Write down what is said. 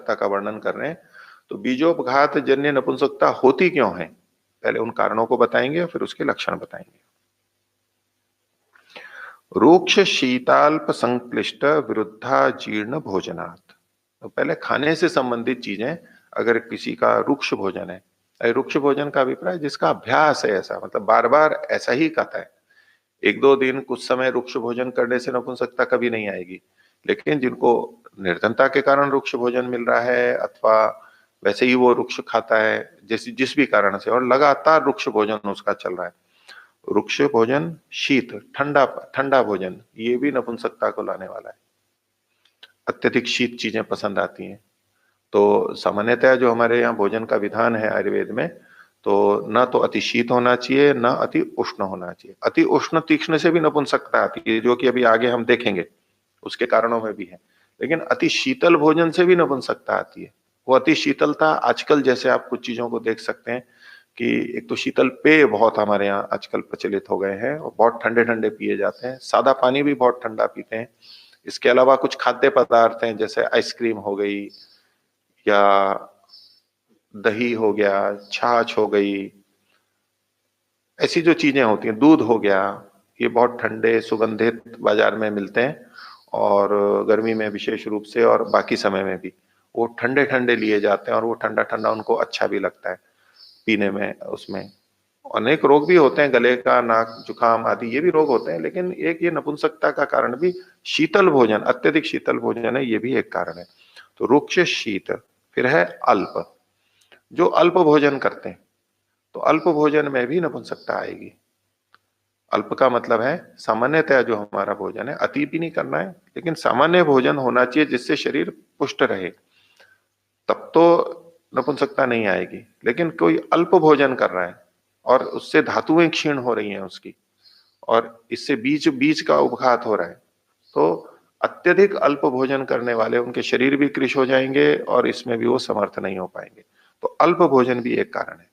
नपुंसकता का वर्णन कर रहे हैं, तो बीजोपघात जन्य नपुंसकता होती क्यों है, पहले उन कारणों को बताएंगे और फिर उसके लक्षण बताएंगे। रूक्ष शीताल्प संक्लिष्ट विरुद्धा जीर्ण भोजनात्। तो पहले खाने से संबंधित चीजें, अगर किसी का रुक्ष भोजन है, रुक्ष भोजन का अभिप्राय जिसका अभ्यास है, ऐसा मतलब बार बार ऐसा ही खाता है, एक दो दिन कुछ समय रुक्ष भोजन करने से नपुंसकता कभी नहीं आएगी। लेकिन जिनको निर्धनता के कारण रुक्ष भोजन मिल रहा है, अथवा वैसे ही वो रुक्ष खाता है जिस भी कारण से, और लगातार रुक्ष भोजन उसका चल रहा है, रुक्ष भोजन, शीत ठंडा ठंडा भोजन, ये भी नपुंसकता को लाने वाला है। अत्यधिक शीत चीजें पसंद आती हैं। तो सामान्यतः जो हमारे यहाँ भोजन का विधान है आयुर्वेद में, तो न तो अति शीत होना चाहिए, न अति उष्ण होना चाहिए। अति उष्ण तीक्ष्ण से भी नपुंसकता आती है, जो कि अभी आगे हम देखेंगे, उसके कारणों में भी है। लेकिन अति शीतल भोजन से भी नपुंसकता आती है। वो अति शीतलता आजकल जैसे आप कुछ चीजों को देख सकते हैं कि एक तो शीतल पेय बहुत हमारे यहाँ आजकल प्रचलित हो गए हैं और बहुत ठंडे ठंडे पिए जाते हैं, सादा पानी भी बहुत ठंडा पीते हैं। इसके अलावा कुछ खाद्य पदार्थ हैं, जैसे आइसक्रीम हो गई, या दही हो गया, छाछ हो गई, ऐसी जो चीजें होती हैं, दूध हो गया, ये बहुत ठंडे सुगंधित बाजार में मिलते हैं, और गर्मी में विशेष रूप से और बाकी समय में भी वो ठंडे ठंडे लिए जाते हैं, और वो ठंडा ठंडा उनको अच्छा भी लगता है पीने में। उसमें अनेक रोग भी होते हैं, गले का, नाक, जुकाम आदि ये भी रोग होते हैं, लेकिन एक ये नपुंसकता का कारण भी शीतल भोजन, अत्यधिक शीतल भोजन है, ये भी एक कारण है। तो रुक्ष शीत, फिर है अल्प, जो अल्प भोजन करते हैं, तो अल्प भोजन में भी नपुंसकता आएगी। अल्प का मतलब है सामान्यतः जो हमारा भोजन है, अति भी नहीं करना है, लेकिन सामान्य भोजन होना चाहिए जिससे शरीर पुष्ट रहे, तब तो नपुंसकता नहीं आएगी। लेकिन कोई अल्प भोजन कर रहा है और उससे धातुएं क्षीण हो रही हैं उसकी, और इससे बीज बीज का उपघात हो रहा है, तो अत्यधिक अल्प भोजन करने वाले, उनके शरीर भी कृश हो जाएंगे और इसमें भी वो समर्थ नहीं हो पाएंगे। तो अल्प भोजन भी एक कारण है।